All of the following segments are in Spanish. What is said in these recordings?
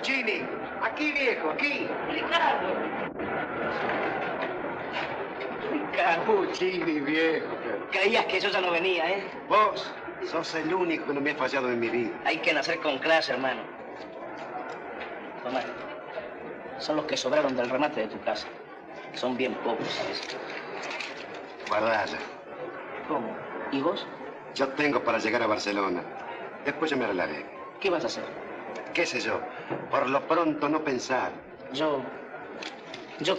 Puccini. Aquí, viejo, aquí. Ricardo. Puccini, viejo. Creías que yo ya no venía, ¿eh? Vos sos el único que no me ha fallado en mi vida. Hay que nacer con clase, hermano. Tomá. Son los que sobraron del remate de tu casa. Son bien pocos, ¿sabes? Guardala. ¿Cómo? ¿Y vos? Yo tengo para llegar a Barcelona. Después yo me arreglaré. ¿Qué vas a hacer? ¿Qué sé yo? Por lo pronto no pensar. Yo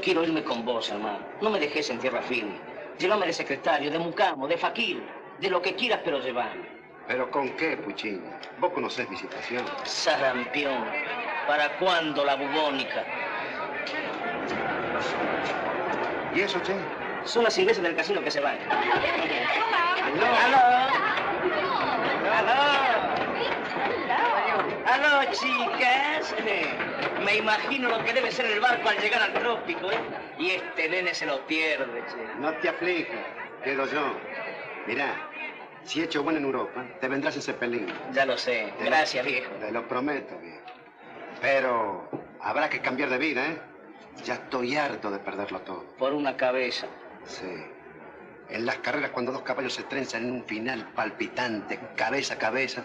quiero irme con vos, hermano. No me dejes en tierra firme. Llévame de secretario, de mucamo, de faquir, de lo que quieras, pero llévame. ¿Pero con qué, Puccini? Vos conocés mi situación. Sarampión. ¿Para cuándo la bubónica? ¿Y eso, che? Son las inglesas del casino que se van. ¡Aló! ¡Aló, chicas! Me imagino lo que debe ser el barco al llegar al trópico, ¿eh? Y este nene se lo pierde, che. No te aflijas, quedo yo. Mirá, si he hecho bueno en Europa, te vendrás ese pelín. Ya lo sé. Gracias, viejo. Te lo prometo, viejo. Pero habrá que cambiar de vida, ¿eh? Ya estoy harto de perderlo todo. Por una cabeza. Sí. En las carreras, cuando dos caballos se trenzan en un final palpitante, cabeza a cabeza,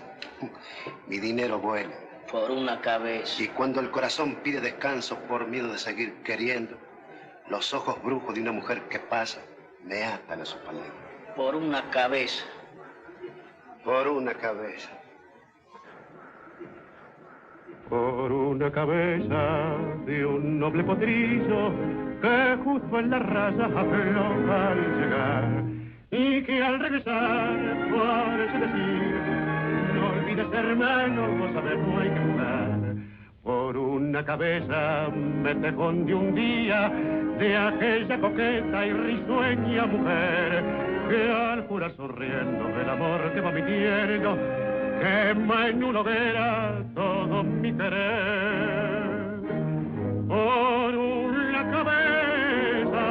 mi dinero vuela. Por una cabeza. Y cuando el corazón pide descanso por miedo de seguir queriendo, los ojos brujos de una mujer que pasa me atan a su palabra. Por una cabeza. Por una cabeza. Por una cabeza de un noble potrillo que justo en la raya afloja al llegar y que al regresar parece decir: no olvides, hermano, vos sabés, no hay que jugar. Por una cabeza me tejón de un día de aquella coqueta y risueña mujer que al jurar sonriendo del amor que va mintiendo quema en una hoguera todo mi querer. Por una cabeza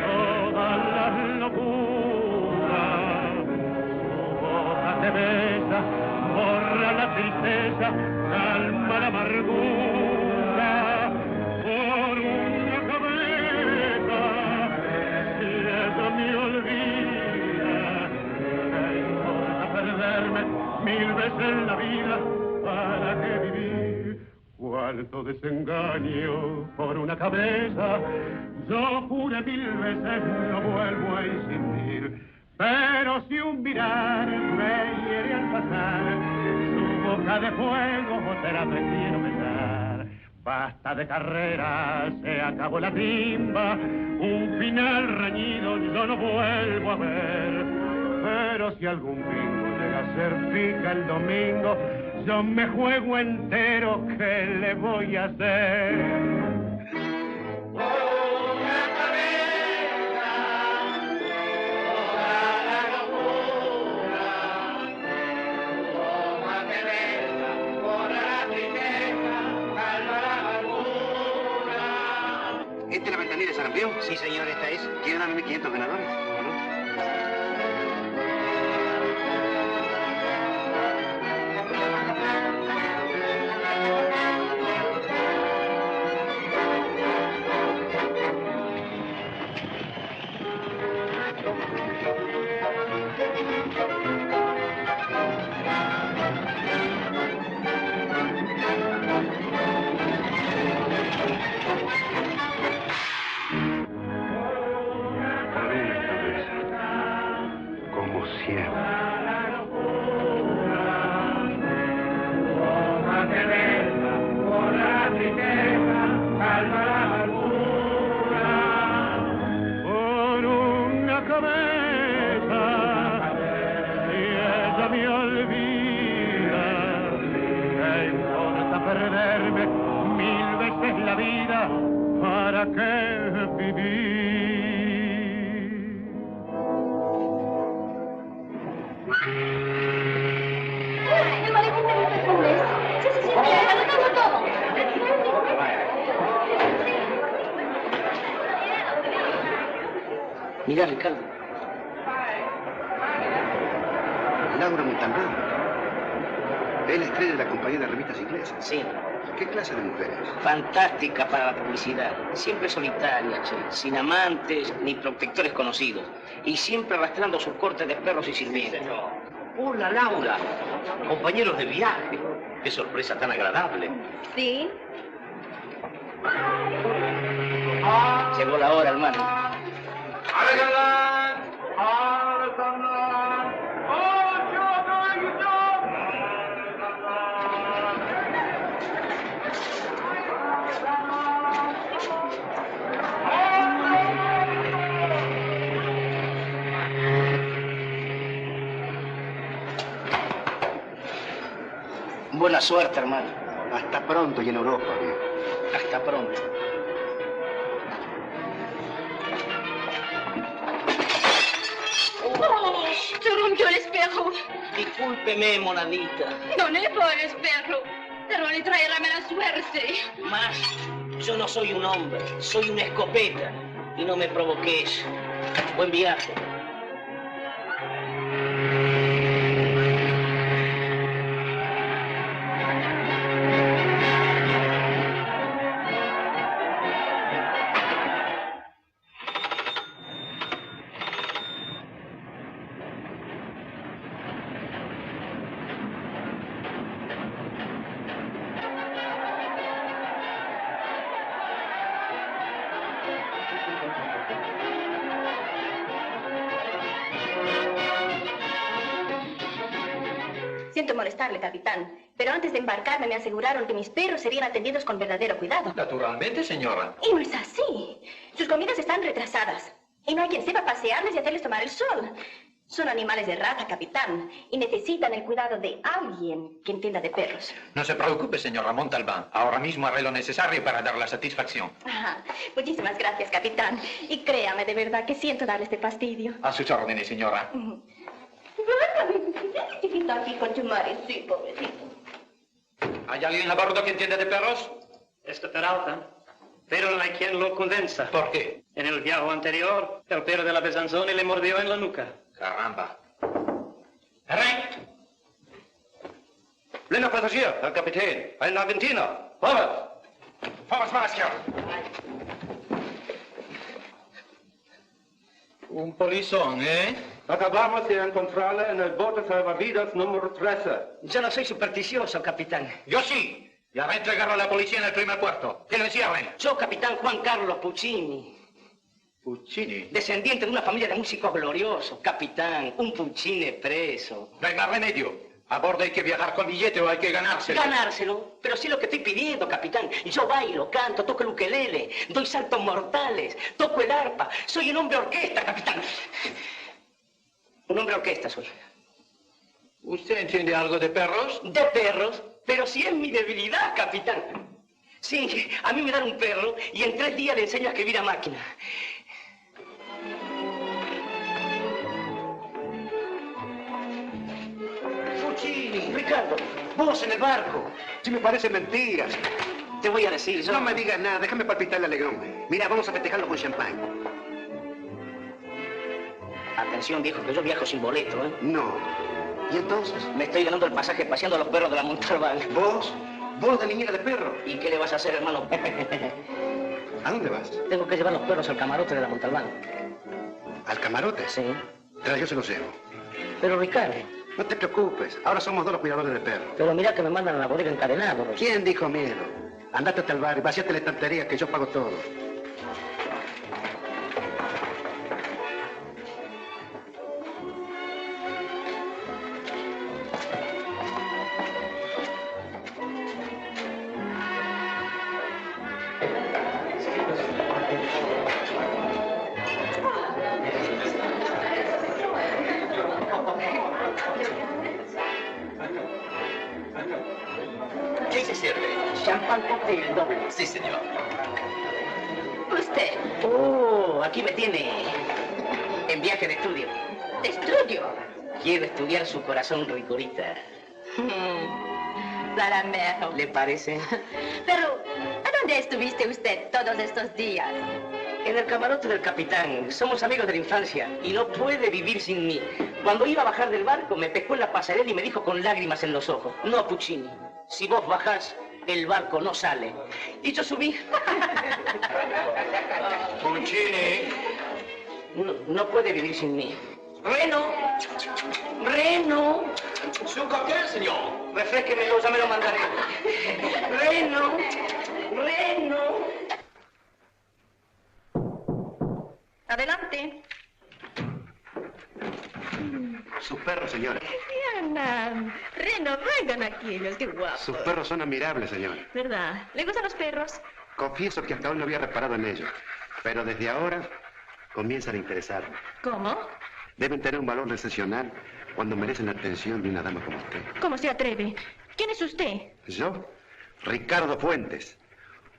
toda la locura, su boca te besa, borra la tristeza, calma la amargura. Por una cabeza, si ella me olvida, ¿qué importa perderme mil veces en la vida? ¿Para qué vivir? Cuánto desengaño por una cabeza. Yo juré mil veces no vuelvo a insistir, pero si un mirar me hiere al pasar, su boca de fuego será quiero besar. Basta de carrera, se acabó la timba, un final reñido yo no vuelvo a ver. Pero si algún bingo llega a ser pica el domingo, yo me juego entero, ¿qué le voy a hacer? ¿Esta es la ventanilla de Sarampión? Sí, señor, esta es. ¿Quieren darme 1.500 ganadores? Mira, Ricardo. Laura Montalbán. Es la estrella de la compañía de revistas inglesas. Sí. ¿Qué clase de mujeres? Fantástica para la publicidad. Siempre solitaria, che. Sin amantes ni protectores conocidos. Y siempre arrastrando sus cortes de perros y sirvientes. Hola, Laura. Compañeros de viaje. Qué sorpresa tan agradable. Sí. Llegó la hora, hermano. Buena suerte, hermano. Hasta pronto y en Europa, viejo. Hasta pronto. ¡Oh! Se rompió el espejo. Discúlpeme, monadita. No le fue el espejo, pero le trae la mala suerte. Más, yo no soy un hombre, soy una escopeta. Y no me provoques. Buen viaje. Siento molestarle, capitán, pero antes de embarcarme me aseguraron que mis perros serían atendidos con verdadero cuidado. Naturalmente, señora. Y no es así. Sus comidas están retrasadas. Y no hay quien sepa pasearles y hacerles tomar el sol. Son animales de raza, capitán, y necesitan el cuidado de alguien que entienda de perros. No se preocupe, señora Montalbán. Ahora mismo haré lo necesario para dar la satisfacción. Ajá. Muchísimas gracias, capitán. Y créame de verdad que siento darle este fastidio. A sus órdenes, señora. Chiquito aquí con tu madre, sí, pobrecito. ¿Hay alguien a bordo que entiende de perros? Esto Peralta, pero no hay quien lo convenza. ¿Por qué? En el viaje anterior, el perro de la Besanzoni le mordió en la nuca. Caramba. ¡Rey! Pleno passagier, el capitán. En Argentina. Vamos. ¡Vamos, Maschio! Un polizón, ¿eh? Acabamos de encontrarla en el bote salvavidas número 13. Yo no soy supersticioso, capitán. Yo sí. Y haré entregarlo a la policía en el primer puerto. Que lo encierren. Yo, capitán Juan Carlos Puccini. Puccini. Descendiente de una familia de músicos gloriosos. Capitán, un Puccini preso. No hay más remedio. ¿A bordo hay que viajar con billete o hay que ganárselo? Ganárselo, pero sí lo que estoy pidiendo, capitán. Yo bailo, canto, toco el ukelele, doy saltos mortales, toco el arpa. Soy un hombre orquesta, capitán. Un hombre orquesta soy. ¿Usted entiende algo de perros? De perros, pero sí es mi debilidad, capitán. Sí, a mí me dan un perro y en 3 días le enseño a escribir a máquina. Puccini, Ricardo, vos en el barco. Si me parecen mentiras. Te voy a decir, yo... No me digas nada, déjame palpitar el alegrón. Mira, vamos a festejarlo con champán. Atención, viejo, que yo viajo sin boleto, ¿eh? No. ¿Y entonces? Me estoy ganando el pasaje paseando a los perros de la Montalbán. ¿Vos? ¿Vos de niñera de perro? ¿Y qué le vas a hacer, hermano? ¿A dónde vas? Tengo que llevar los perros al camarote de la Montalbán. ¿Al camarote? Sí. Tras yo se los llevo. Pero, Ricardo... No te preocupes, ahora somos 2 los cuidadores de perros. Pero mira que me mandan a la bodega encadenado. ¿Quién dijo miedo? Andate hasta el bar y vaciate la estantería que yo pago todo. ¿Qué se sirve? Champán cocktail doble. Sí, señor. Usted, Oh, aquí me tiene. En viaje de estudio. de estudio. Quiero estudiar su corazón, Ricorita. Zaramero. ¿Le parece? Pero, ¿a dónde estuviste usted todos estos días? En el camarote del capitán. Somos amigos de la infancia y no puede vivir sin mí. Cuando iba a bajar del barco, me pescó en la pasarela y me dijo con lágrimas en los ojos: no, Puccini, si vos bajás, el barco no sale. Y yo subí. Puccini. No puede vivir sin mí. Reno. Reno. ¿Suco qué, señor? Refresquemelo, ya me lo mandaré. Reno. Reno. Adelante. Sus perros, señora. Diana, Reno, vengan aquí ellos, qué guapos. Sus perros son admirables, señora. ¿Verdad? ¿Le gustan los perros? Confieso que hasta hoy no había reparado en ellos. Pero desde ahora comienzan a interesarme. ¿Cómo? Deben tener un valor excepcional cuando merecen la atención de una dama como usted. ¿Cómo se atreve? ¿Quién es usted? Yo, Ricardo Fuentes,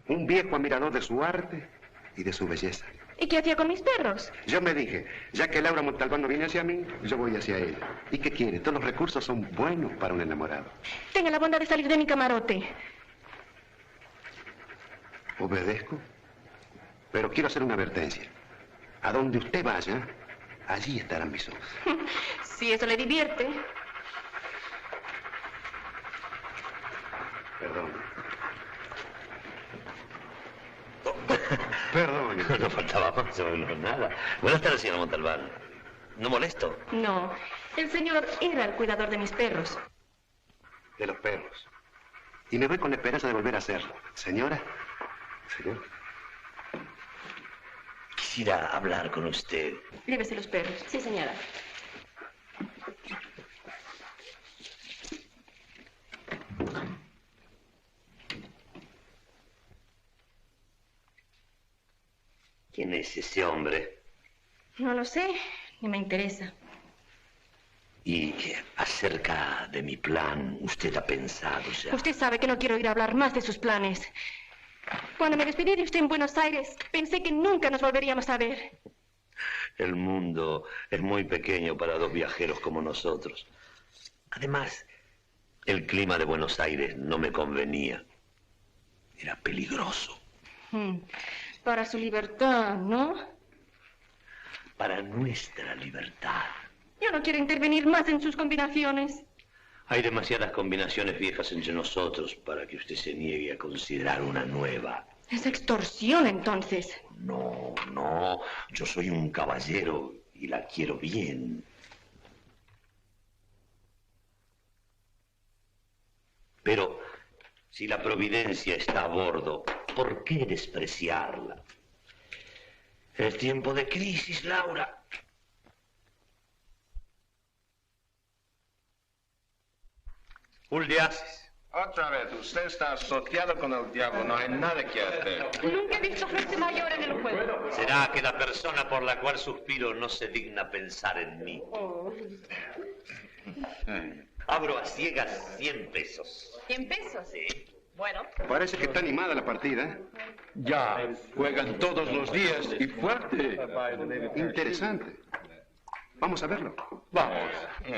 un viejo admirador de su arte y de su belleza. ¿Y qué hacía con mis perros? Yo me dije, ya que Laura Montalbán no viene hacia mí, yo voy hacia ella. ¿Y qué quiere? Todos los recursos son buenos para un enamorado. Tenga la bondad de salir de mi camarote. Obedezco, pero quiero hacer una advertencia. A donde usted vaya, allí estarán mis ojos. Si eso le divierte. Perdón. Perdón. No faltaba más, no, nada. Buenas tardes, señora Montalbán. ¿No molesto? No, el señor era el cuidador de mis perros. De los perros. Y me voy con la esperanza de volver a hacerlo. Señora. Señor. Quisiera hablar con usted. Llévese los perros. Sí, señora. ¿Quién es ese hombre? No lo sé, ni me interesa. Y acerca de mi plan, ¿usted ha pensado ya? Usted sabe que no quiero ir a hablar más de sus planes. Cuando me despedí de usted en Buenos Aires, pensé que nunca nos volveríamos a ver. El mundo es muy pequeño para dos viajeros como nosotros. Además, el clima de Buenos Aires no me convenía. Era peligroso. Para su libertad, ¿no? Para nuestra libertad. Yo no quiero intervenir más en sus combinaciones. Hay demasiadas combinaciones viejas entre nosotros para que usted se niegue a considerar una nueva. Es extorsión, entonces. No, no. Yo soy un caballero y la quiero bien. Pero si la providencia está a bordo, ¿por qué despreciarla? Es tiempo de crisis, Laura. Uldiasis. Otra vez, usted está asociado con el diablo, no hay nada que hacer. Nunca he visto gente mayor en el juego. ¿Será que la persona por la cual suspiro no se digna pensar en mí? Abro a ciegas 100 pesos. ¿100 pesos? Sí. Bueno. Parece que está animada la partida. Ya, juegan todos los días y fuerte. Interesante. Vamos a verlo. Vamos.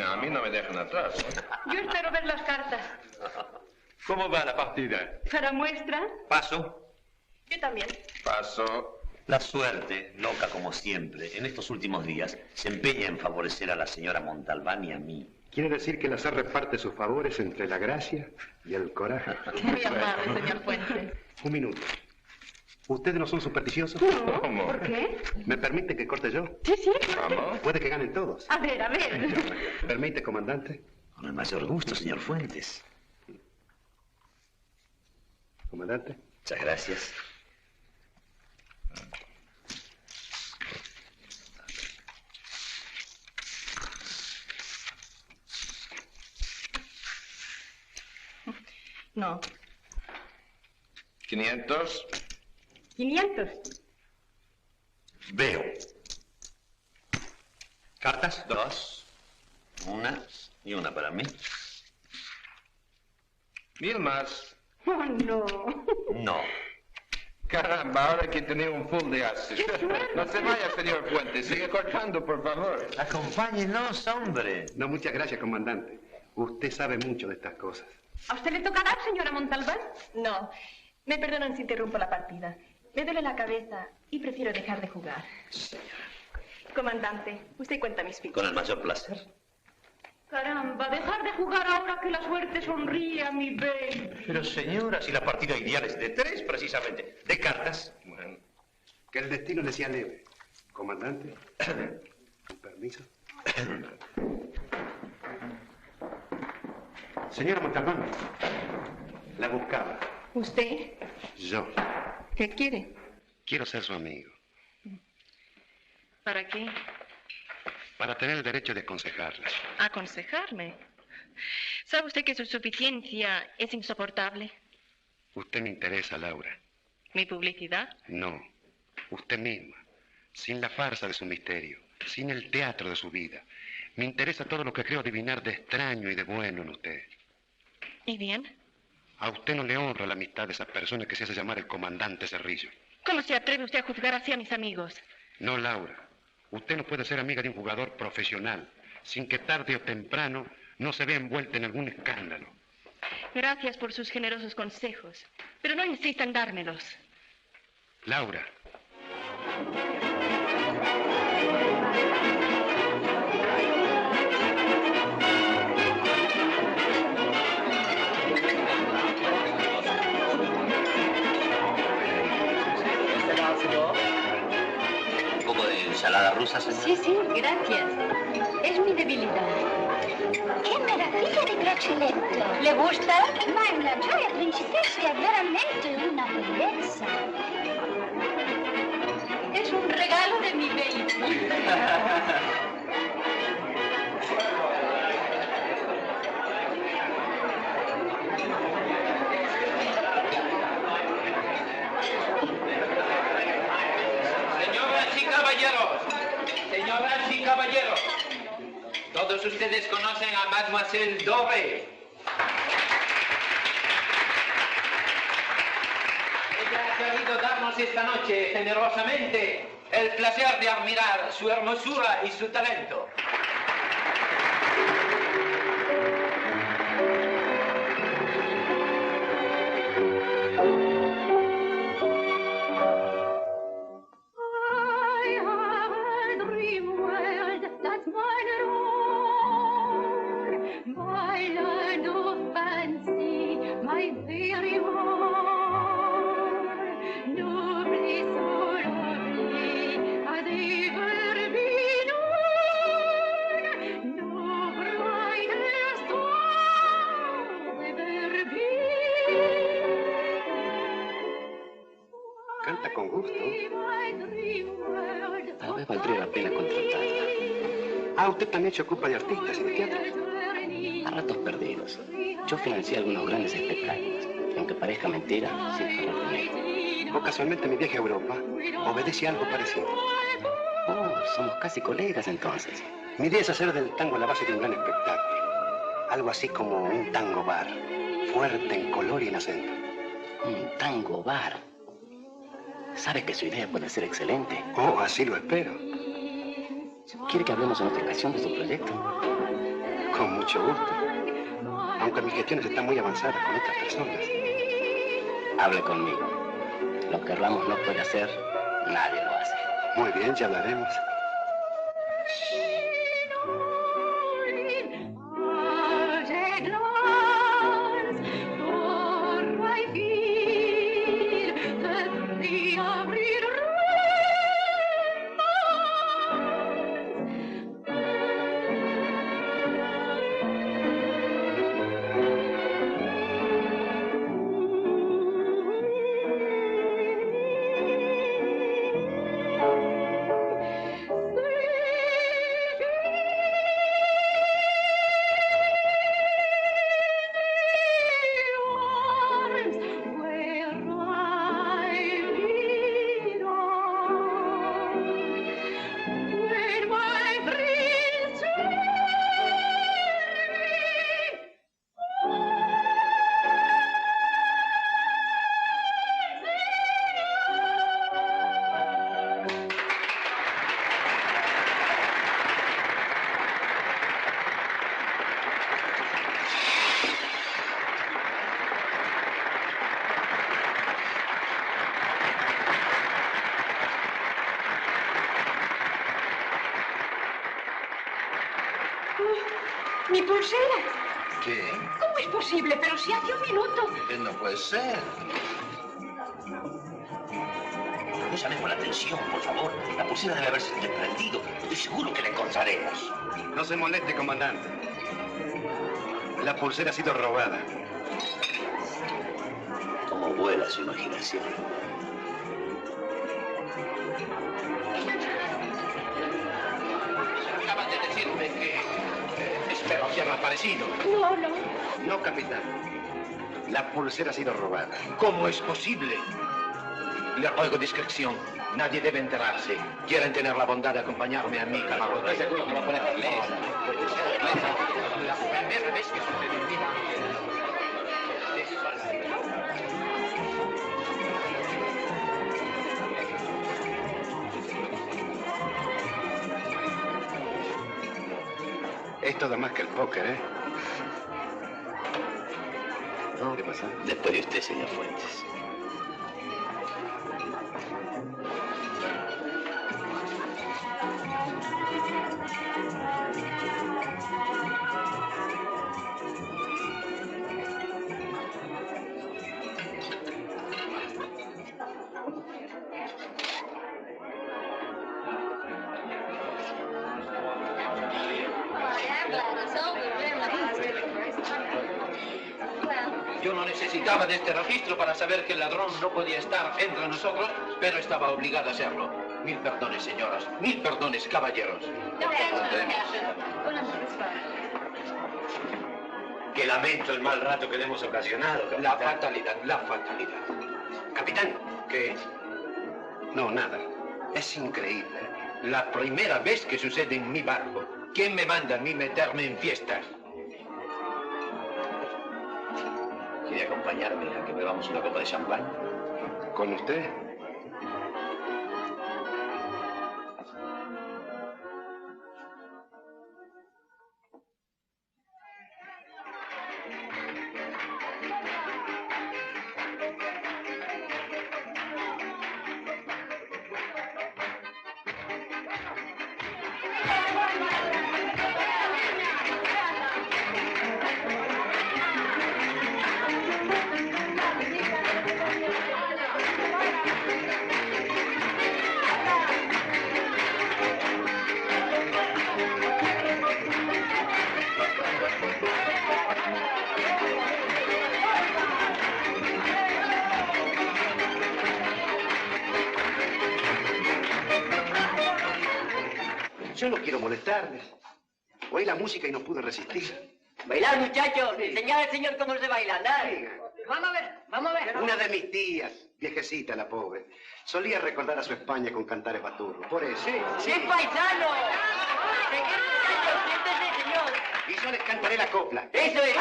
A mí no me dejan atrás. Yo espero ver las cartas. ¿Cómo va la partida? ¿Para muestra? Paso. Yo también. Paso. La suerte, loca como siempre, en estos últimos días, se empeña en favorecer a la señora Montalbán y a mí. Quiere decir que el azar reparte sus favores entre la gracia y el coraje. Muy amable, señor Fuentes. Un minuto. ¿Ustedes no son supersticiosos? No, ¿Cómo? ¿por qué? ¿Me permite que corte yo? Sí, sí. ¿Vamos? Puede que ganen todos. A ver, a ver. ¿Permite, comandante? Con el mayor gusto, señor Fuentes. Comandante. Muchas gracias. No. 500. 500. Veo. ¿Cartas? 2. Una y una para mí. 1000 más. Oh, no. No. Caramba, ahora que tenía un full de ases. No se vaya, señor Fuentes. Sigue cortando, por favor. Acompáñenos, hombre. No, muchas gracias, comandante. Usted sabe mucho de estas cosas. ¿A usted le toca dar, señora Montalbán? No. Me perdonan si interrumpo la partida. Me duele la cabeza y prefiero dejar de jugar. Señora. Comandante, usted cuenta mis fichas. Con el mayor placer. Caramba, dejar de jugar ahora que la suerte sonríe a mi baby. Pero señora, si la partida ideal es de 3, precisamente. De cartas. Bueno, que el destino le sea leve. Comandante, con permiso. Señora Montalbán, la buscaba. ¿Usted? Yo. ¿Qué quiere? Quiero ser su amigo. ¿Para qué? Para tener el derecho de aconsejarla. ¿Aconsejarme? ¿Sabe usted que su suficiencia es insoportable? Usted me interesa, Laura. ¿Mi publicidad? No, usted misma. Sin la farsa de su misterio, sin el teatro de su vida. Me interesa todo lo que creo adivinar de extraño y de bueno en usted. ¿Y bien? A usted no le honra la amistad de esa persona que se hace llamar el comandante Cerrillo. ¿Cómo se atreve usted a juzgar así a mis amigos? No, Laura. Usted no puede ser amiga de un jugador profesional sin que tarde o temprano no se vea envuelta en algún escándalo. Gracias por sus generosos consejos, pero no insista en dármelos. Laura. Un poco de ensalada rusa, señora. Sí, sí, gracias. Es mi debilidad. Che meraviglia di braciletto! ¿Le gusta? Ma è una gioia, principessa, è veramente una bellezza! Es un regalo de mi baby. Señoras y caballeros, todos ustedes conocen a Mademoiselle Doré. Ella ha querido darnos esta noche generosamente el placer de admirar su hermosura y su talento. Canta con gusto. Tal vez valdría la pena contratarla. Ah, usted también se ocupa de artistas y de teatro. A ratos perdidos. Yo financié algunos grandes espectáculos. Y aunque parezca mentira, siempre lo dinero. O casualmente mi viaje a Europa obedece a algo parecido. Oh, somos casi colegas entonces. Mi idea es hacer del tango la base de un gran espectáculo. Algo así como un tango bar, fuerte en color y en acento. Un tango bar. ¿Sabe que su idea puede ser excelente? Oh, así lo espero. ¿Quiere que hablemos en otra ocasión de su proyecto? Con mucho gusto. Aunque mis gestiones están muy avanzadas con otras personas. Hable conmigo. Lo que Ramos no puede hacer, nadie lo hace. Muy bien, ya hablaremos. ¡Mi pulsera! ¿Qué? ¿Cómo es posible? Pero si hace un minuto. No puede ser. No llamemos la atención, por favor. La pulsera debe haberse desprendido. Estoy seguro que la encontraremos. No se moleste, comandante. La pulsera ha sido robada. Cómo vuela su imaginación. Acaban de decirme que espero que haya aparecido. No. No, capitán. La pulsera ha sido robada. ¿Cómo es posible? Le ruego discreción. Nadie debe enterarse. ¿Quieren tener la bondad de acompañarme a mi camarote? Estoy seguro que lo pueden hacer. La primera vez que sucede en mi vida. Es todo más que el póker, ¿eh? No, ¿Qué pasa? después de usted, señor Fuentes. Yo no necesitaba de este registro para saber que el ladrón no podía estar entre nosotros, pero estaba obligado a hacerlo. Mil perdones, señoras. Mil perdones, caballeros. Que lamento el mal rato que le hemos ocasionado, capitán. La fatalidad, la fatalidad. Capitán. ¿Qué? No, nada. Es increíble. La primera vez que sucede en mi barco. ¿Quién me manda a mí meterme en fiestas? ¿Quiere acompañarme a que bebamos una copa de champán? ¿Con usted? Yo no quiero molestarles. Oí la música y no pude resistir. Bailar, muchachos. Enseñad al señor cómo se baila. Dale. Vamos a ver. Una de mis tías, viejecita la pobre, solía recordar a su España con cantares baturros. Por eso. ¡Sí, paisano! Señor, muchachos, siéntese, señor. Y yo les cantaré la copla. Eso es.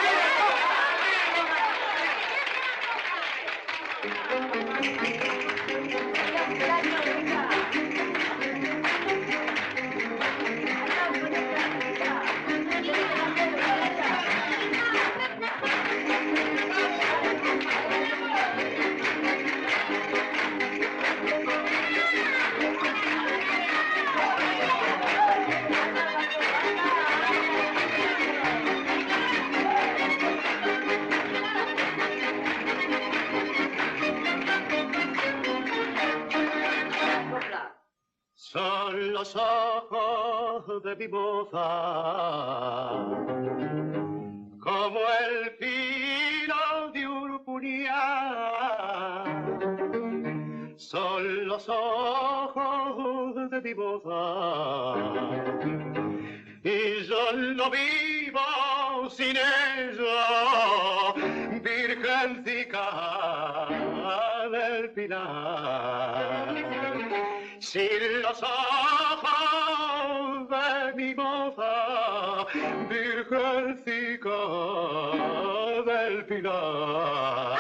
Son los ojos de mi moza, como el filo de un puñal. Son los ojos de mi moza, y yo no vivo sin ella, virgencica del Pilar. Sin los ojos de mi moza, virgencica del Pilar.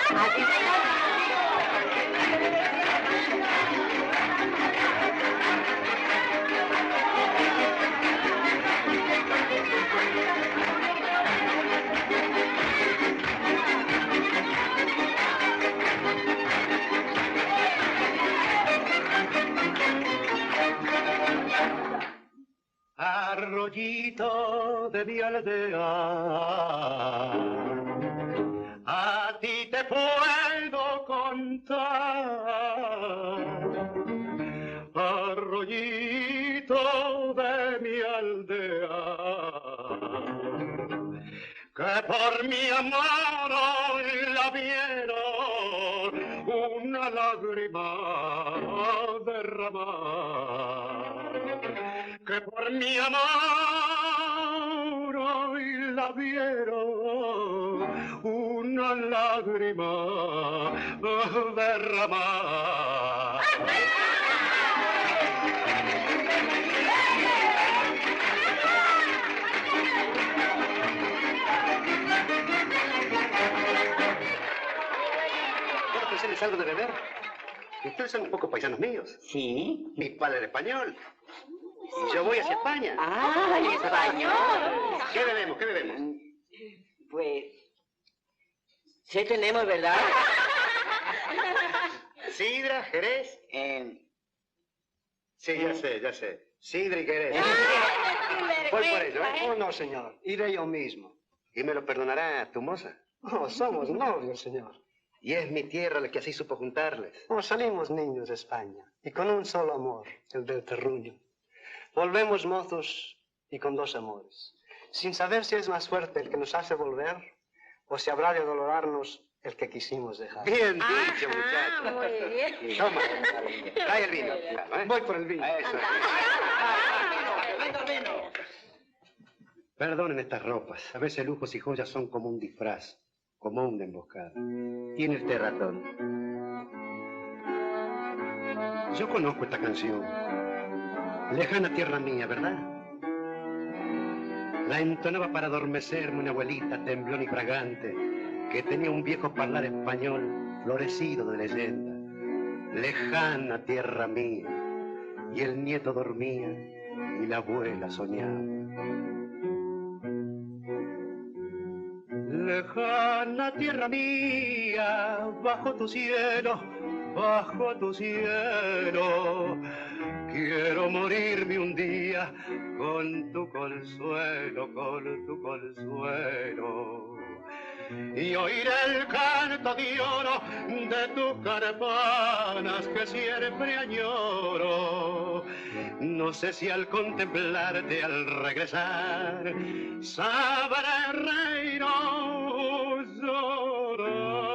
Arroyito de mi aldea, a ti te puedo contar. Arroyito de mi aldea, que por mi amor la vieron una lágrima derramar, que por mi amor hoy la vieron una lágrima derramar. ¿Puedo ofrecerles algo de beber? Ustedes son un poco paisanos míos. ¿Sí? Mi padre era español. Y yo voy hacia España. ¡Ay, español! ¿Qué bebemos? ¿Qué bebemos? Pues... sí tenemos, ¿verdad? ¿Sidra, Jerez? Sí, ya sé. Sidra y Jerez. Voy por ello, ¿eh? Oh, no, señor. Iré yo mismo. ¿Y me lo perdonará tu moza? Oh, somos novios, señor. Y es mi tierra la que así supo juntarles. Oh, salimos niños de España, y con un solo amor, el del terruño. Volvemos mozos y con dos amores, sin saber si es más fuerte el que nos hace volver, o si habrá de adolorarnos el que quisimos dejar. Bien dicho, muchacho. Muy bien. Toma, trae el vino. Voy por el vino. Eso. Vino. Perdonen estas ropas. A veces lujos y joyas son como un disfraz, como una emboscada. Tiene usted razón. Yo conozco esta canción. Lejana tierra mía, ¿verdad? La entonaba para adormecerme una abuelita temblón y fragante que tenía un viejo parlar español florecido de leyenda. Lejana tierra mía, y el nieto dormía y la abuela soñaba. Lejana tierra mía, bajo tu cielo, quiero morirme un día con tu consuelo, y oír el canto de oro de tus campanas que siempre añoro. No sé si al contemplarte, al regresar, sabré reír o llorar.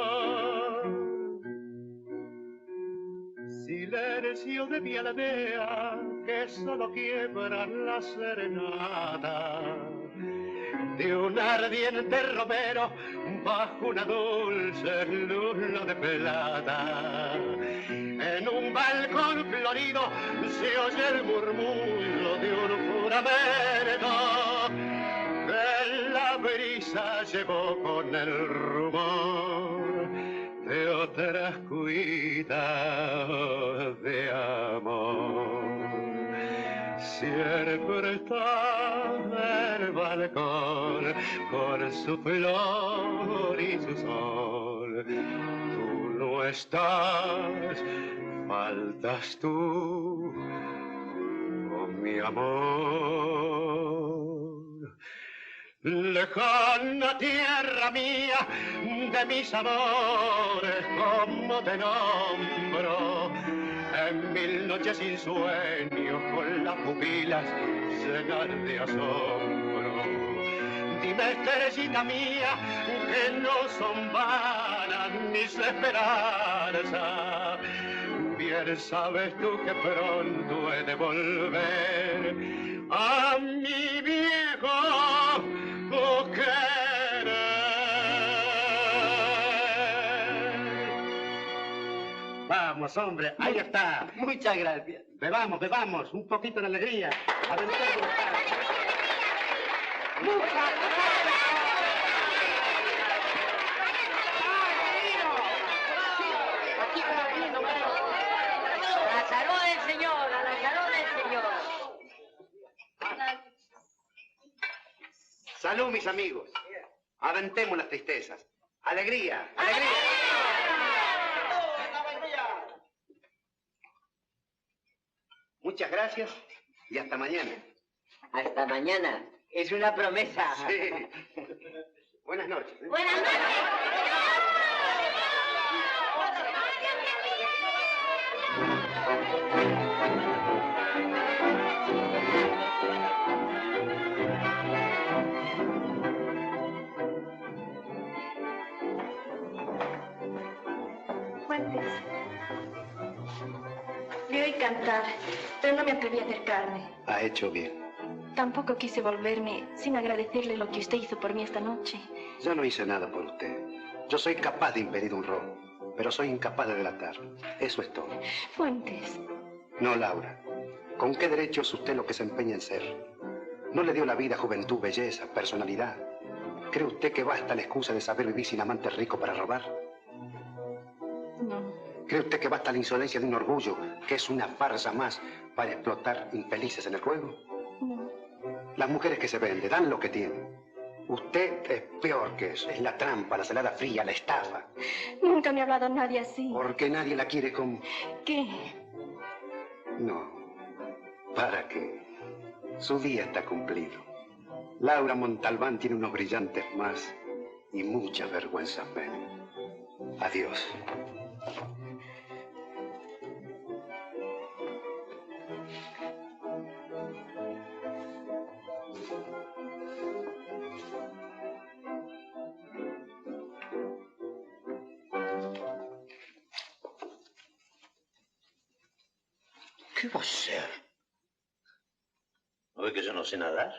Silencio de mi aldea que solo quiebra la serenata de un ardiente romero bajo una dulce luna de plata. En un balcón florido se oye el murmullo de un juramento que la brisa llevó con el rumor de otras cuitas de amor. Siempre está el balcón con su flor y su sol. Tú no estás, faltas tú, oh mi amor. Lejana tierra mía de mis amores, como te nombro, en mil noches sin sueño, con las pupilas llenas de asombro. Dime, estrellita mía, que no son vanas mis esperanzas. Bien sabes tú que pronto he de volver a mi viejo querer. Vamos, hombre, ahí está. Muchas gracias. Bebamos, un poquito de alegría. A la salud del Señor, a la salud del Señor. Salud, mis amigos. Aventemos las tristezas. Alegría, alegría. Muchas gracias y hasta mañana. Hasta mañana. Es una promesa. Sí. Buenas noches. Buenas noches. Fuentes. Le oí cantar, pero no me atreví a acercarme. Ha hecho bien. Tampoco quise volverme sin agradecerle lo que usted hizo por mí esta noche. Yo no hice nada por usted. Yo soy capaz de impedir un robo, pero soy incapaz de delatarlo. Eso es todo. Fuentes. No, Laura. ¿Con qué derecho es usted lo que se empeña en ser? ¿No le dio la vida juventud, belleza, personalidad? ¿Cree usted que basta la excusa de saber vivir sin amante rico para robar? No. ¿Cree usted que basta la insolencia de un orgullo, que es una farsa más, para explotar infelices en el juego? No. Las mujeres que se venden dan lo que tienen. Usted es peor que eso. Es la trampa, la celada fría, la estafa. Nunca me ha hablado nadie así. Porque nadie la quiere como... ¿Qué? No. ¿Para qué? Su día está cumplido. Laura Montalbán tiene unos brillantes más y muchas vergüenzas menos. Adiós. ¿Qué va a hacer? ¿No ve que yo no sé nadar?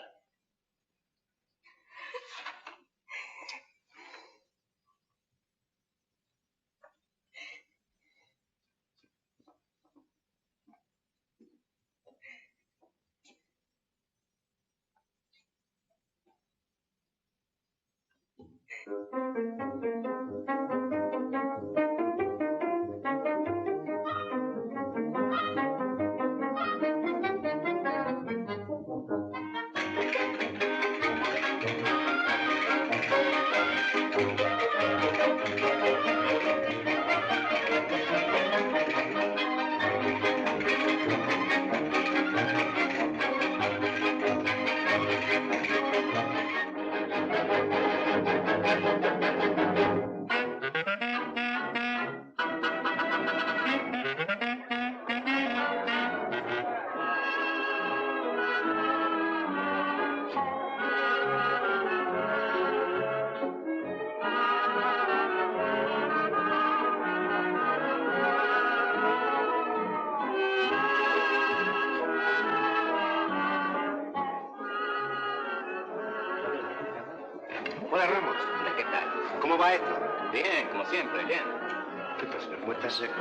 Hola, Ramos. ¿Qué tal? ¿Cómo va esto? Bien, como siempre, bien. ¿Qué pasa? ¿Cómo estás seco?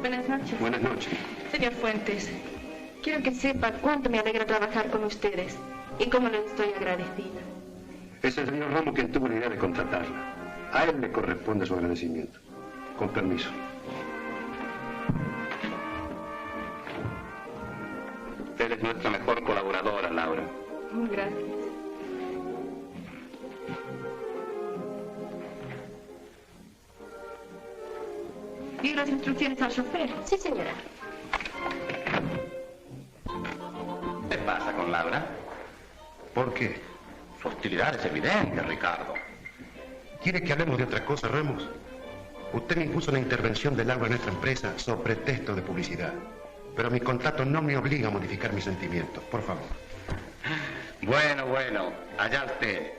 Buenas noches. Buenas noches. Señor Fuentes, quiero que sepa cuánto me alegra trabajar con ustedes y cómo les estoy agradecida. Es el señor Ramos quien tuvo la idea de contratarla. A él le corresponde su agradecimiento. Con permiso. Usted es nuestra mejor colaboradora, Laura. Gracias. ¿Dio las instrucciones al chofer? Sí, señora. ¿Qué pasa con Laura? ¿Por qué? Su hostilidad es evidente, Ricardo. ¿Quiere que hablemos de otra cosa, Ramos? Usted me impuso una intervención de Laura en nuestra empresa sobre pretexto de publicidad. Pero mi contrato no me obliga a modificar mis sentimientos. Por favor. Bueno. Allá usted.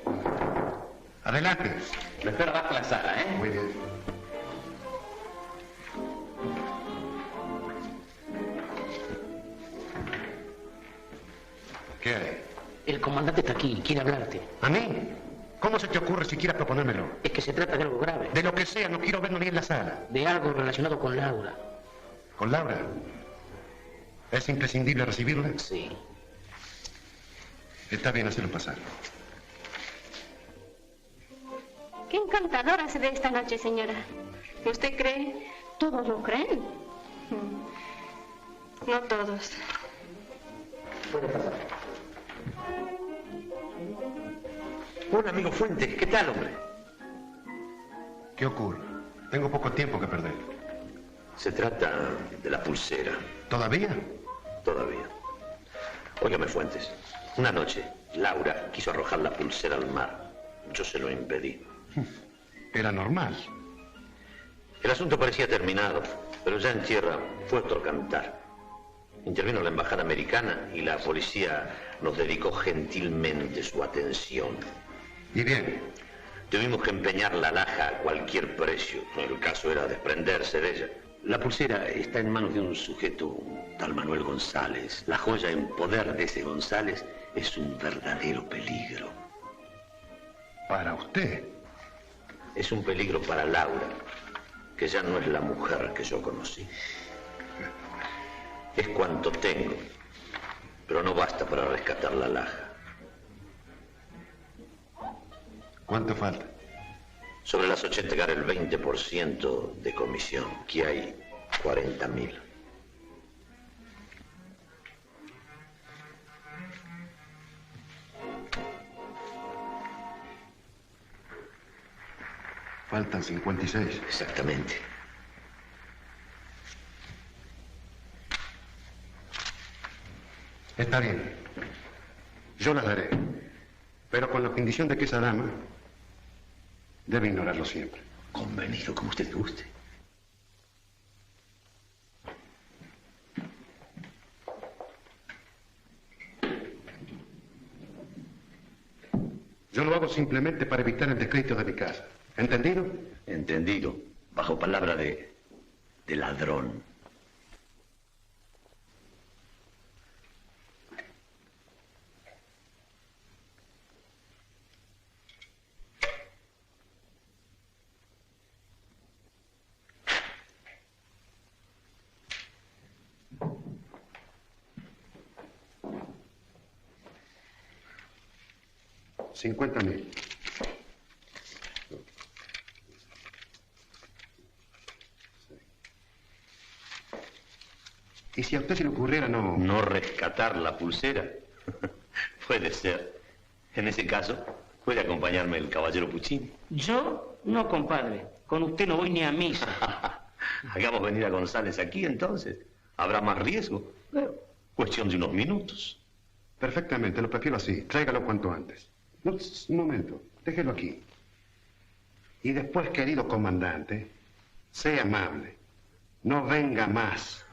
Adelante. Lo espero abajo en la sala, ¿eh? Muy bien. ¿Qué hay? El comandante está aquí, quiere hablarte. ¿A mí? ¿Cómo se te ocurre siquiera proponérmelo? Es que se trata de algo grave. De lo que sea, no quiero verlo ni en la sala. De algo relacionado con Laura. ¿Con Laura? ¿Es imprescindible recibirla? Sí. Está bien, hacerlo pasar. encantadora se ve esta noche, señora. ¿Usted cree? ¿Todos lo creen? No todos. Puede pasar. Hola, amigo Fuentes. ¿Qué tal, hombre? ¿Qué ocurre? Tengo poco tiempo que perder. Se trata de la pulsera. ¿Todavía? Todavía. Óigame, Fuentes. Una noche, Laura quiso arrojar la pulsera al mar. Yo se lo impedí. Era normal. El asunto parecía terminado, pero ya en tierra fue otro cantar. Intervino la embajada americana y la policía nos dedicó gentilmente su atención. ¿Y bien? Tuvimos que empeñar la alhaja a cualquier precio. El caso era desprenderse de ella. La pulsera está en manos de un sujeto, un tal Manuel González. La joya en poder de ese González es un verdadero peligro. ¿Para usted? Es un peligro para Laura, que ya no es la mujer que yo conocí. Es cuanto tengo, pero no basta para rescatar la alhaja. ¿Cuánto falta? Sobre las 80 gana el 20% de comisión, que hay 40.000. Faltan 56. Exactamente. Está bien. Yo la daré. Pero con la condición de que esa dama debe ignorarlo siempre. Convenido, como usted guste. Yo lo hago simplemente para evitar el descrédito de mi casa. ¿Entendido? Entendido. Bajo palabra de ladrón. $50.000. ¿Y si a usted se le ocurriera no rescatar la pulsera? Puede ser. En ese caso, puede acompañarme el caballero Puccini. ¿Yo? No, compadre. Con usted no voy ni a misa. Hagamos venir a González aquí, entonces. Habrá más riesgo. Pero, cuestión de unos minutos. Perfectamente, lo prefiero así. Tráigalo cuanto antes. No, un momento, déjelo aquí. Y después, querido comandante, sea amable. No venga más.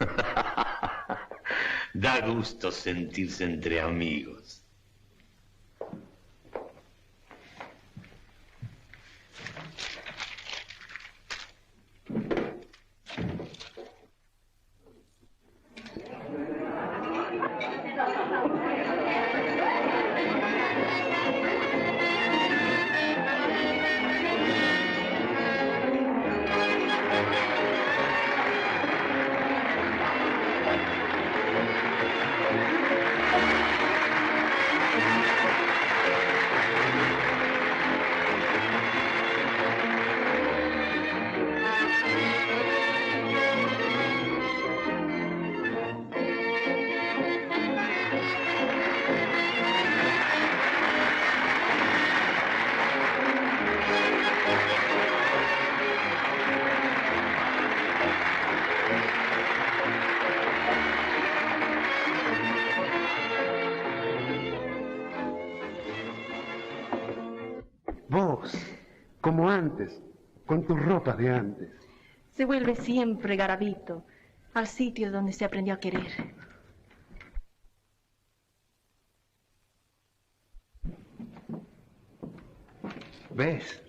Da gusto sentirse entre amigos. Vos, como antes, con tus ropas de antes. Se vuelve siempre garabito al sitio donde se aprendió a querer. ¿Ves?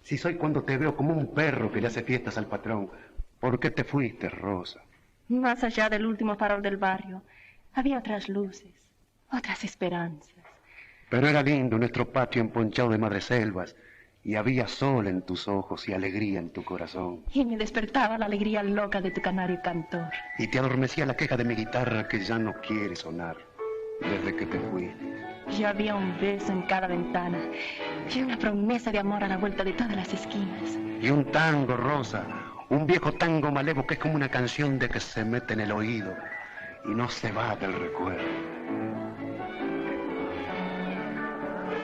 Si soy cuando te veo como un perro que le hace fiestas al patrón. ¿Por qué te fuiste, Rosa? Más allá del último farol del barrio, había otras luces, otras esperanzas. Pero era lindo nuestro patio emponchado de madreselvas, y había sol en tus ojos y alegría en tu corazón. Y me despertaba la alegría loca de tu canario cantor. Y te adormecía la queja de mi guitarra que ya no quiere sonar desde que te fuiste. Yo había un beso en cada ventana y una promesa de amor a la vuelta de todas las esquinas. Y un tango, Rosa, un viejo tango malevo que es como una canción de que se mete en el oído y no se va del recuerdo.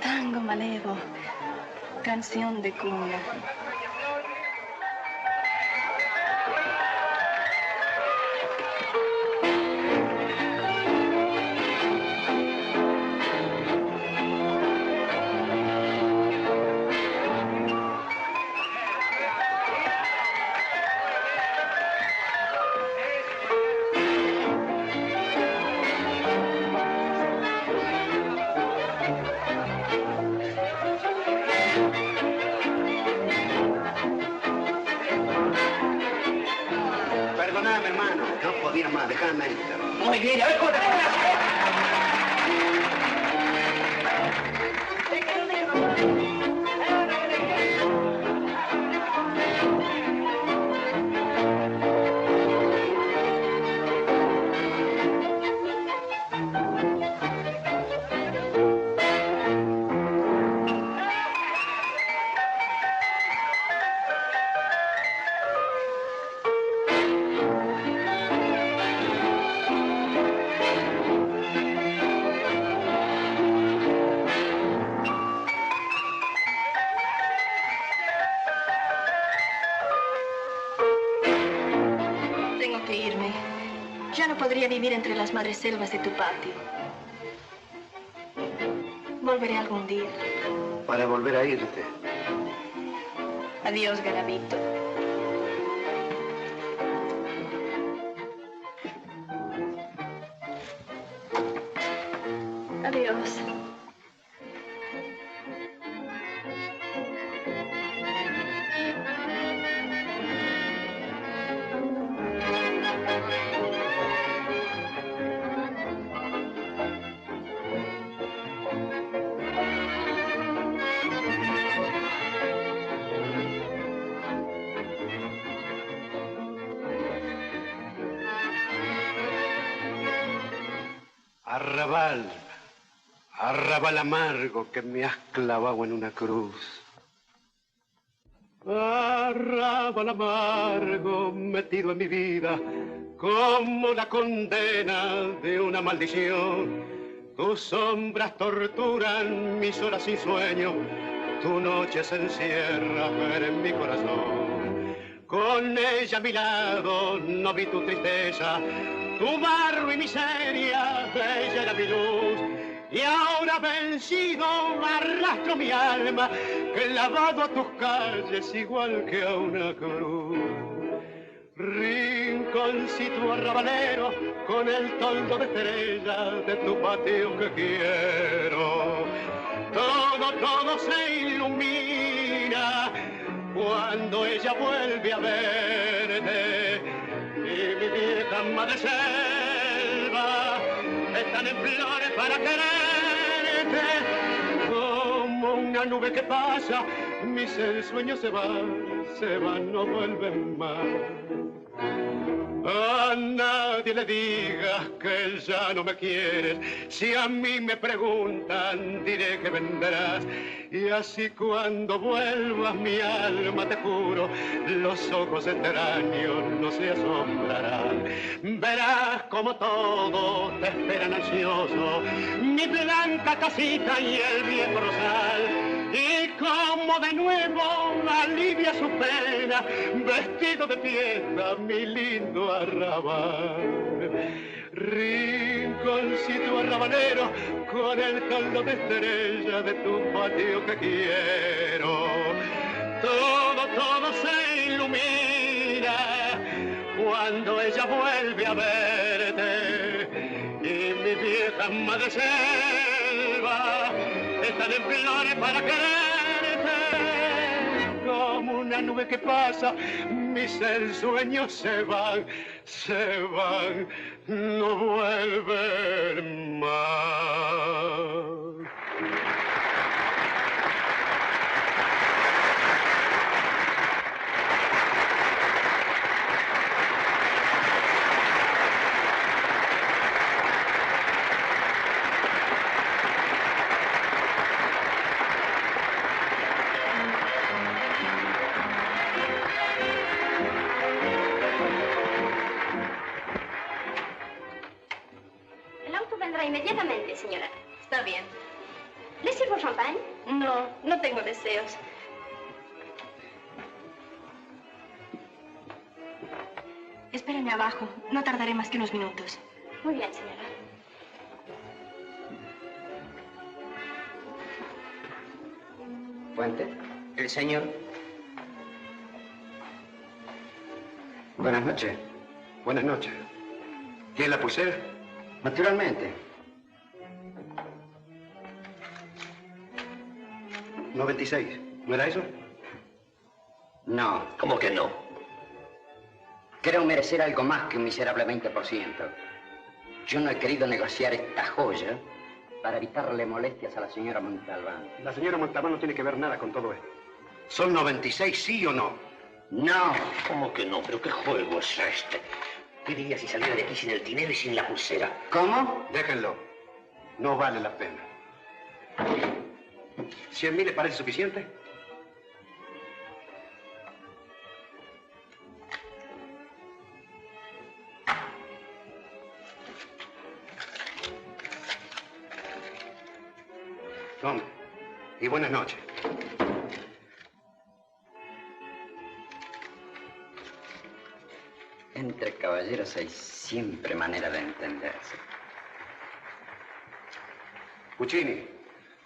Tango malevo, canción de cuna. Perdóname, hermano, no podía más, déjame entrar. Muy bien, a ver cómo te pones. Tengo que irme. Ya no podría vivir entre las madreselvas de tu patio. Volveré algún día. Para volver a irte. Adiós, Garavito. Adiós. Arrabal, arrabal amargo que me has clavado en una cruz. Arrabal amargo metido en mi vida como la condena de una maldición. Tus sombras torturan mis horas sin sueño, tu noche se encierra en mi corazón. Con ella a mi lado no vi tu tristeza, tu barro y miseria, ella era mi luz. Y ahora vencido arrastro mi alma, clavado a tus calles igual que a una cruz. Rinconcito arrabalero, con el toldo de estrellas de tu patio que quiero. Todo se ilumina cuando ella vuelve a verte. Y mi vieja madre selva están en flores para quererte. Como una nube que pasa, mis ensueños se van, no vuelven más. A nadie le digas que ya no me quieres. Si a mí me preguntan, diré que vendrás. Y así cuando vuelvas mi alma, te juro, los ojos extraños no se asombrarán. Verás como todos te esperan ansioso, mi blanca casita y el viejo rosal. Y como de nuevo alivia su pena, vestido de fiesta, mi lindo arrabal. Rinconcito arrabalero, con el caldo de estrella de tu patio que quiero. Todo se ilumina cuando ella vuelve a verte. Y mi vieja madre selva están en flores para quererte. Como una nube que pasa, mis ensueños se van, no vuelven más. Abra inmediatamente, señora. Está bien. ¿Le sirvo champán? No, no tengo deseos. Espérenme abajo. No tardaré más que unos minutos. Muy bien, señora. Fuente, el señor. Buenas noches. Buenas noches. ¿Tiene la pulsera? Naturalmente. 96. ¿No era eso? No. ¿Cómo que no? Creo merecer algo más que un miserable 20%. Yo no he querido negociar esta joya para evitarle molestias a la señora Montalbán. La señora Montalbán no tiene que ver nada con todo esto. ¿Son 96, sí o no? No. ¿Cómo que no? ¿Pero qué juego es este? ¿Qué diría si saliera de aquí sin el dinero y sin la pulsera? ¿Cómo? Déjenlo. No vale la pena. ¿100.000 le parece suficiente? Tome. Y buenas noches. Entre caballeros hay siempre manera de entenderse. Puccini,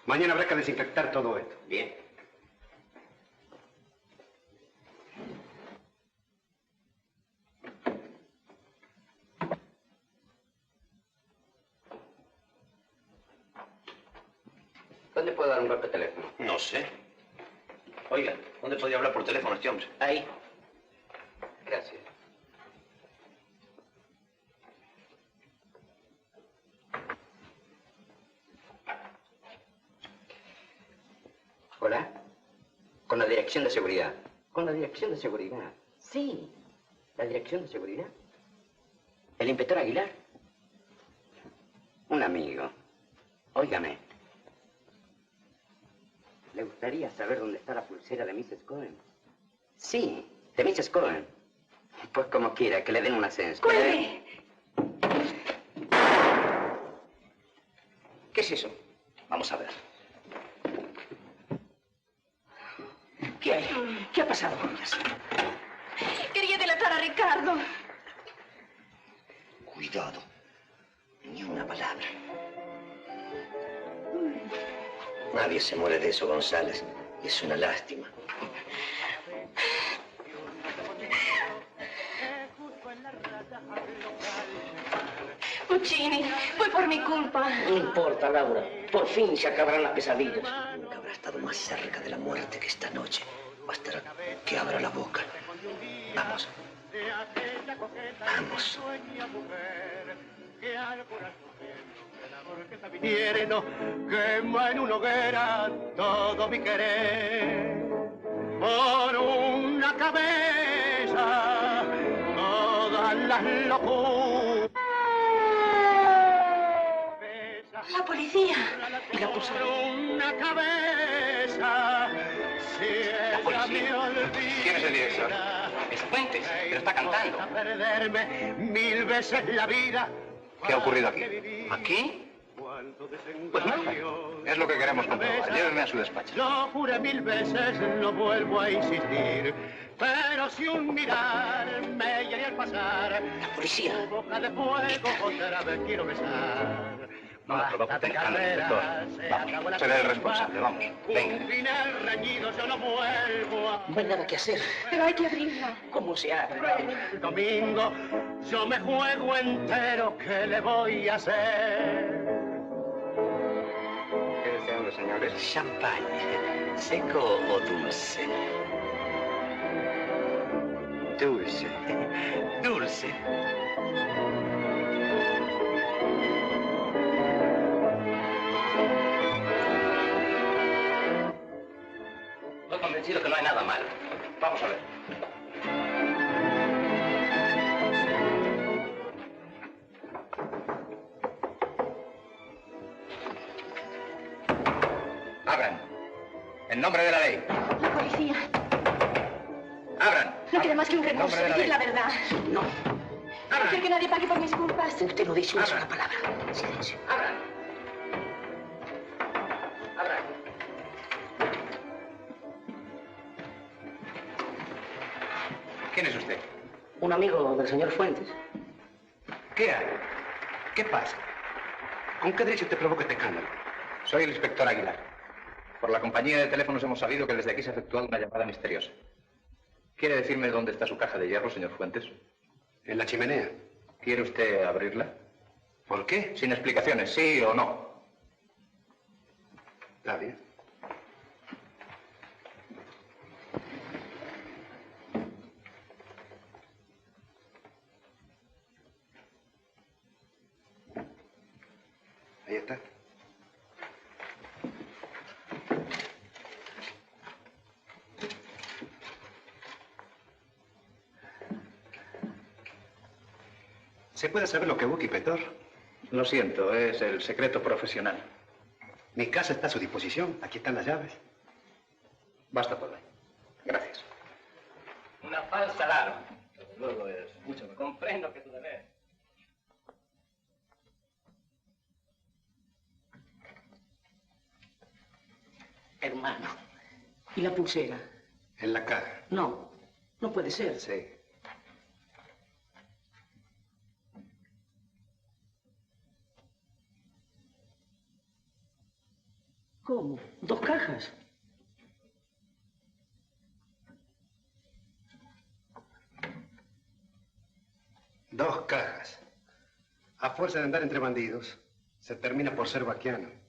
mañana habrá que desinfectar todo esto. Bien. ¿Dónde puedo dar un golpe de teléfono? No sé. Oiga, ¿dónde podría hablar por teléfono este hombre? Ahí. Gracias. Hola. Con la dirección de seguridad. ¿Con la dirección de seguridad? Sí. ¿La dirección de seguridad? ¿El inspector Aguilar? Un amigo. Óigame. ¿Le gustaría saber dónde está la pulsera de Mrs. Cohen? Sí, de Mrs. Cohen. Pues como quiera, que le den un ascenso. ¡Cuelgue! ¿Qué es eso? Vamos a ver. ¿Qué hay? ¿Qué ha pasado con ellas? Quería delatar a Ricardo. Cuidado. Ni una palabra. Nadie se muere de eso, González. Es una lástima. Puccini, fue por mi culpa. No importa, Laura. Por fin se acabarán las pesadillas. Nunca habrá estado más cerca de la muerte que esta noche. Bastará que abra la boca. Vamos. Vamos. Tierno, quema en una hoguera todo mi querer. Por una cabeza, todas las locuras. La policía. Y la pulsera. Por una cabeza, La policía. ¿Quién es el director? Es Fuentes, pero está cantando. a perderme 1000 veces la vida. ¿Qué ha ocurrido aquí? ¿Aquí? Pues nada. Es lo que queremos comprobar. Llévenme a su despacho. Lo juré 1000 veces, no vuelvo a insistir. Pero si un mirar me hiere al pasar, La policía. tu boca de fuego otra vez quiero besar. No la provoque tan grande, director. Vamos, seré el responsable, vamos. Venga. Un final reñido, yo no vuelvo a... No hay nada que hacer. Pero hay que abrirla. ¿Cómo se abre? El domingo yo me juego entero, ¿qué le voy a hacer? ¿Qué desean los señores? Champán. ¿Seco o dulce? Dulce. Dulce. Estoy convencido que no hay nada malo. Vamos a ver. Abran. En nombre de la ley. La policía. Abran. No queda más que un recurso, Nombre de la decir la ley. verdad. No. No quiero que nadie pague por mis culpas. Usted no dice una Abra. sola palabra. Silencio. Abran. Un amigo del señor Fuentes. ¿Qué hay? ¿Qué pasa? ¿Con qué derecho te provoca este escándalo? Soy el inspector Aguilar. Por la compañía de teléfonos hemos sabido que desde aquí se ha efectuado una llamada misteriosa. ¿Quiere decirme dónde está su caja de hierro, señor Fuentes? En la chimenea. ¿Quiere usted abrirla? ¿Por qué? Sin explicaciones, sí o no. Está bien. Ahí está. ¿Se puede saber lo que busca, inspector? Lo siento, es el secreto profesional. Mi casa está a su disposición. Aquí están las llaves. Basta por hoy. Gracias. Una falsa alarma. Desde luego es mucho. Comprendo que tu deber. Hermano, ¿y la pulsera? En la caja. No, no puede ser. Sí. ¿Cómo? ¿Dos cajas? Dos cajas. A fuerza de andar entre bandidos, se termina por ser vaquiano.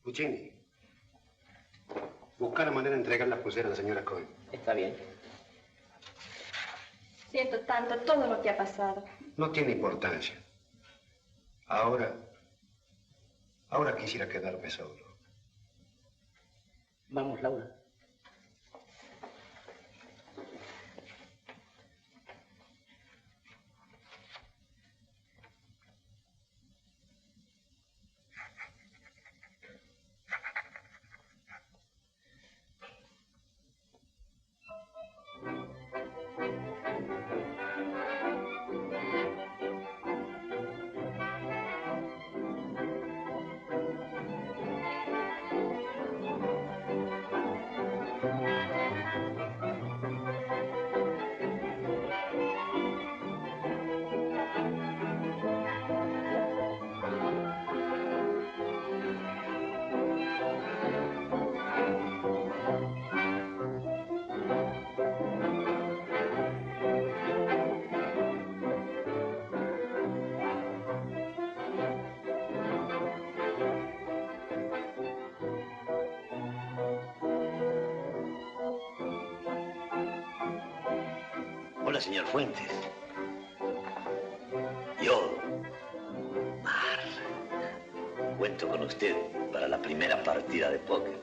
Puccini, busca la manera de entregar la pulsera a la señora Cohen. Está bien. Siento tanto todo lo que ha pasado. No tiene importancia. Ahora quisiera quedarme solo. Vamos, Laura. Hola, señor Fuentes. Yo, Mar, cuento con usted para la primera partida de póker.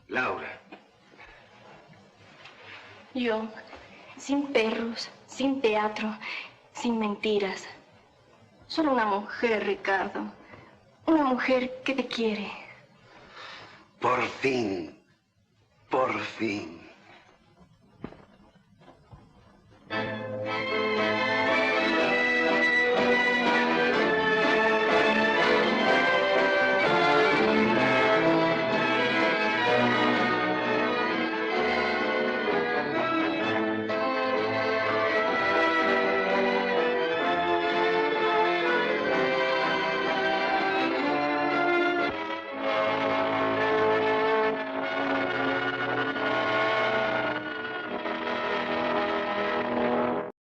Laura. Yo, sin perros, sin teatro, sin mentiras. Solo una mujer, Ricardo. Una mujer que te quiere. Por fin. Por fin.